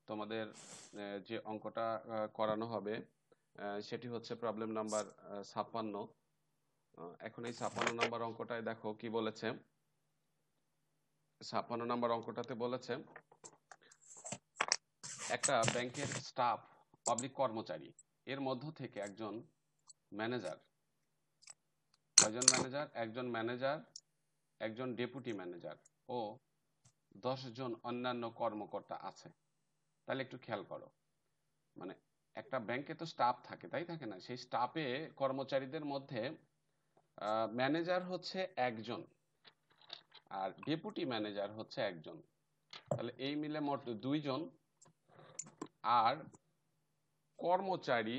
তোমাদের যে অঙ্কটা করানো হবে সেটি হচ্ছে প্রবলেম নাম্বার 56। এখন এই 56 নাম্বার অঙ্কটায় দেখো কি বলেছে। 56 নাম্বার অঙ্কটাতে বলেছে একটা ব্যাংকের স্টাফ পাবলিক কর্মচারী এর মধ্য থেকে একজন ম্যানেজার, কয়জন ম্যানেজার? একজন ম্যানেজার, একজন ডেপুটি ম্যানেজার ও 10 জন অন্যান্য কর্মকর্তা আছে। তাহলে একটু খেয়াল করো, মানে একটা ব্যাংকে তো স্টাফ থাকে, তাই থাকে না? সেই স্টাফে কর্মচারীদের মধ্যে ম্যানেজার হচ্ছে একজন আর ডেপুটি ম্যানেজার হচ্ছে একজন। তাহলে এই মিলে মোট 2 জন, আর কর্মচারী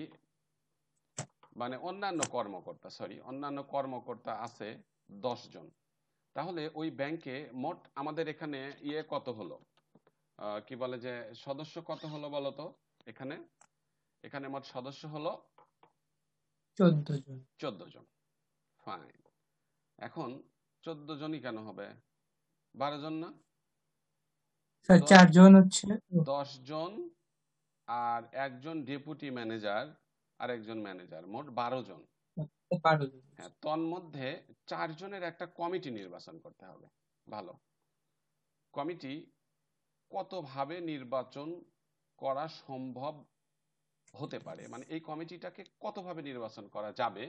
মানে অন্যান্য কর্মকর্তা আছে 10 জন। তাহলে ওই ব্যাংকে মোট আমাদের এখানে কত হলো, কি বলে যে সদস্য কত হলো বলো তো? এখানে এখানে মোট সদস্য হলো 14 জন। 14 জন। ফাইন। এখন 14 জনই কেন হবে? 12 জন না? স্যার 4 জন হচ্ছে 10 জন আর একজন ডেপুটি ম্যানেজার আর একজন ম্যানেজার, মোট 12 জন। 12 জন। হ্যাঁ, তন্মধ্যে 4 জনের একটা কমিটি নির্বাচন করতে হবে। ভালো, কমিটি কতভাবে নির্বাচন করা সম্ভব হতে পারে, মানে এই কমিটিটাকে কতভাবে নির্বাচন করা যাবে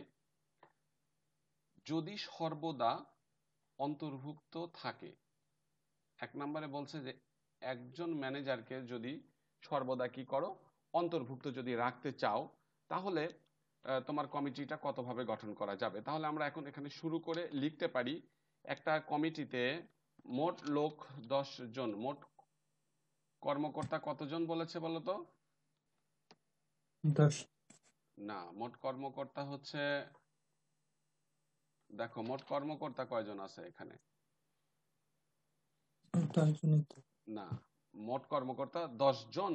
যদি সর্বদা অন্তর্ভুক্ত থাকে। এক নম্বরে বলছে যে একজন ম্যানেজারকে যদি সর্বদা কি করো, অন্তর্ভুক্ত যদি রাখতে চাও, তাহলে তোমার কমিটিটা কতভাবে গঠন করা যাবে। তাহলে আমরা এখন এখানে শুরু করে লিখতে পারি একটা কমিটিতে মোট লোক 10 জন, মোট কর্মকর্তা কতজন বলেছে বলো তো? 10। না, মোট কর্মকর্তা হচ্ছে, দেখো মোট কর্মকর্তা কয়জন আছে এখানে? 10 জনই তো। না, মোট কর্মকর্তা 10 জন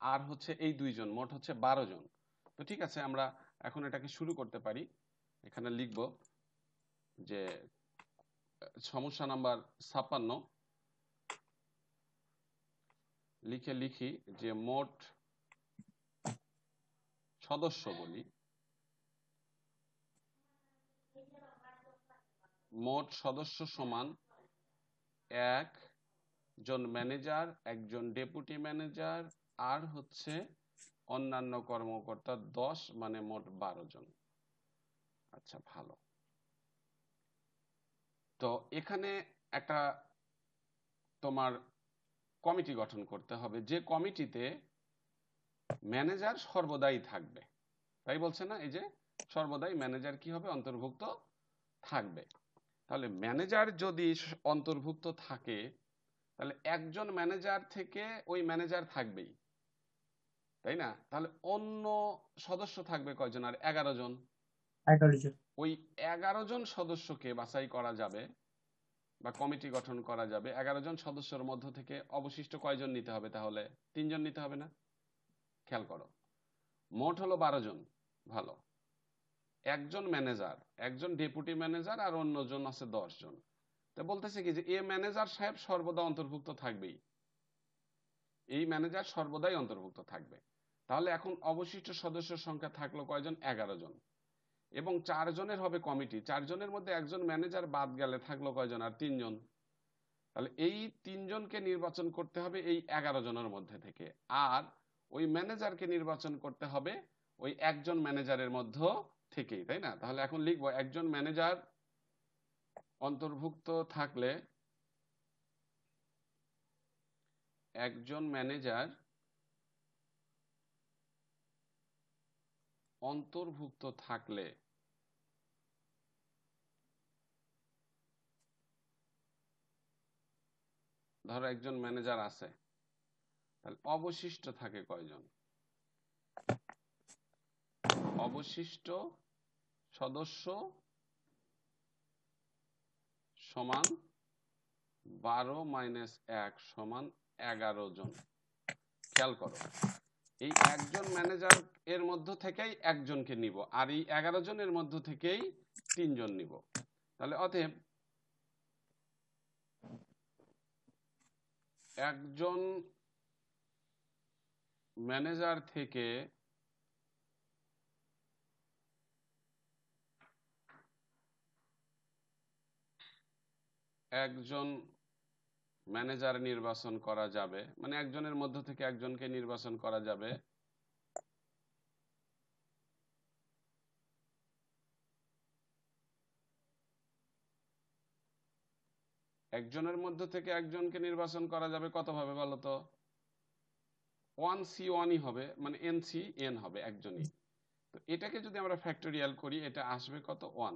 আর হচ্ছে এই 2 জন, মোট হচ্ছে 12 জন। তো ঠিক আছে, আমরা এখন এটাকে শুরু করতে পারি। এখানে লিখব যে সমস্যা নাম্বার 56 লিখি যে মোট সদস্য বলি, মোট সদস্য সমান একজন ম্যানেজার, একজন ডেপুটি ম্যানেজার আর হচ্ছে অন্যান্য কর্মকর্তা 10, মানে মোট 12 জন। আচ্ছা, ভালো। তো এখানে একটা তোমার কমিটি গঠন করতে হবে, যে কমিটিতে ম্যানেজার সর্বদাই থাকবে। তাই বলছে না, এই যে সর্বদাই ম্যানেজার কি হবে, অন্তর্ভুক্ত থাকবে। তাহলে ম্যানেজার যদি অন্তর্ভুক্ত থাকে, তাহলে একজন ম্যানেজার থেকে ওই ম্যানেজার থাকবেই, তাই না? তাহলে অন্য সদস্য থাকবে কয়জন? আর 11 জন। 11 জন। ওই 11 জন সদস্যকে বাছাই করা যাবে বা কমিটি গঠন করা যাবে। 11 জন সদস্যের মধ্য থেকে অবশিষ্ট কয়জন নিতে হবে? তাহলে 3 জন নিতে হবে না? খেয়াল করো, মোট হলো 12 জন। ভালো, একজন ম্যানেজার, একজন ডেপুটি ম্যানেজার আর অন্যজন আছে 10 জন। তো বলতেছে কি যে এ ম্যানেজার সাহেব সর্বদা অন্তর্ভুক্ত থাকবেই, এই ম্যানেজার সর্বদাই অন্তর্ভুক্ত থাকবে। তাহলে এখন অবশিষ্ট সদস্যের সংখ্যা থাকলো কয়জন? 11 জন। এবং 4 জনের হবে কমিটি, 4 জনের মধ্যে একজন ম্যানেজার বাদ গেলে থাকলো কয়জন? আর 3 জন। তাহলে এই 3 জনকে নির্বাচন করতে হবে এই 11 জনের মধ্যে থেকে, আর ওই ম্যানেজারকে নির্বাচন করতে হবে ওই একজন ম্যানেজারের মধ্য থেকেই, তাই না? তাহলে এখন লিখবো একজন ম্যানেজার অন্তর্ভুক্ত থাকলে, একজন ম্যানেজার অন্তর্ভুক্ত থাকলে ধরো একজন ম্যানেজার আছে, তাহলে অবশিষ্ট থাকে কয়জন? অবশিষ্ট সদস্য সমান 12 মাইনাস 1 সমান 11 জন। খেয়াল করো, এই একজন ম্যানেজার এর মধ্য থেকেই একজনকে নিব, আর এই 11 জনের মধ্য থেকেই 3 জন নিব। তাহলে অতএব একজন ম্যানেজার থেকে একজন ম্যানেজার নির্বাচন করা যাবে, মানে একজনের মধ্য থেকে একজনকে নির্বাচন করা যাবে একজনের মধ্য থেকে একজনকে নির্বাচন করা যাবে কতভাবে বলো তো? 1C1ই হবে, মানে NC হবে একজনই। তো এটাকে যদি আমরা ফ্যাক্টোরিয়াল করি এটা আসবে কত? 1।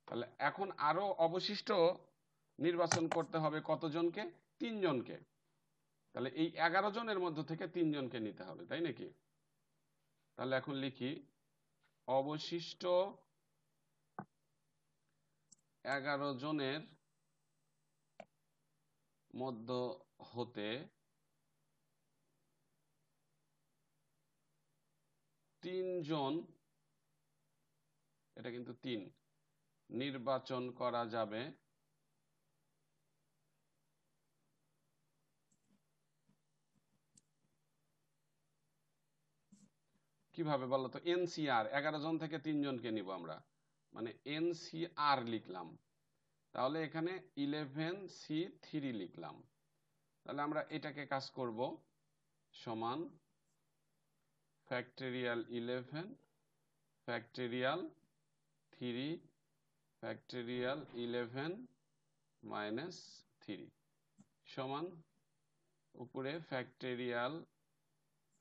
তাহলে এখন আরো অবশিষ্ট নির্বাচন করতে হবে কতজনকে? 3 জনকে। তাহলে এই 11 জনের মধ্য থেকে 3 জনকে নিতে হবে, তাই নাকি? তাহলে এখন লিখি অবশিষ্ট 11 জনের মধ্য হতে 3 জন, এটা কিন্তু 3, নির্বাচন করা যাবে কিভাবে বলো তো? NCR, 11 জন থেকে 3 জনকে নিব আমরা, মানে NCR লিখলাম। তাহলে এখানে 11C3 লিখলাম। তাহলে আমরা এটাকে কাজ করব সমান ফ্যাক্টোরিয়াল 11 ফ্যাক্টোরিয়াল 3 ফ্যাক্টোরিয়াল 11 মাইনাস 3 সমান উপরে ফ্যাক্টোরিয়াল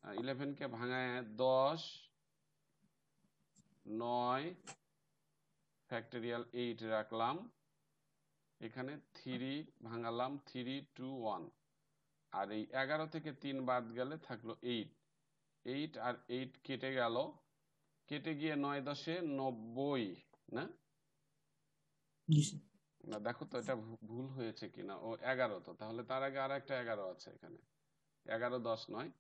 11 কে ভাঙায় 10 9 ফ্যাক্টোরিয়াল 8 রাখলাম, এখানে 3 ভাঙালাম 3 2 1, আর এই 11 থেকে 3 বাদ গেলে থাকলো 8 8 আর 8 কেটে গেল, কেটে গিয়ে 9 10 90 না? জি স্যার। না দেখো তো এটা ভুল হয়েছে কিনা। ও 11 তো, তাহলে তার আগে আর একটা 11 আছে এখানে। 11 10 9,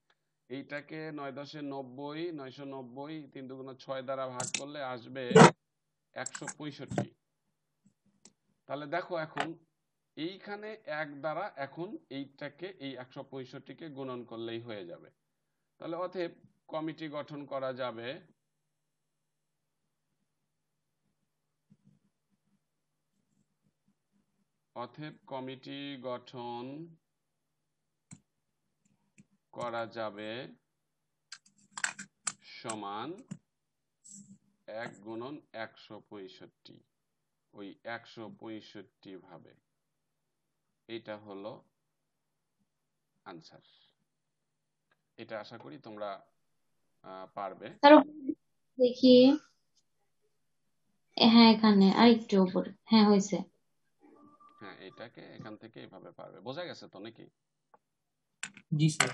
এইটাকে 9 10 90 990 3 দুগুণ 6 দ্বারা ভাগ করলে আসবে 165। তাহলে দেখো এখন এইখানে 1 দ্বারা এখন এইটাকে এই 165কে গুণন করলেই হয়ে যাবে। তাহলে অতএব কমিটি গঠন করা যাবে সমান 1 গুণন 165, ওই 165 ভাবে। এটা হলো আনসার। এটা আশা করি তোমরা পারবে। দেখি, হ্যাঁ এখানে আরেকটু উপরে, হ্যাঁ হয়েছে। হ্যাঁ এটাকে এখান থেকে এইভাবে পারবে। বোঝা গেছে তো নাকি? জি স্যার।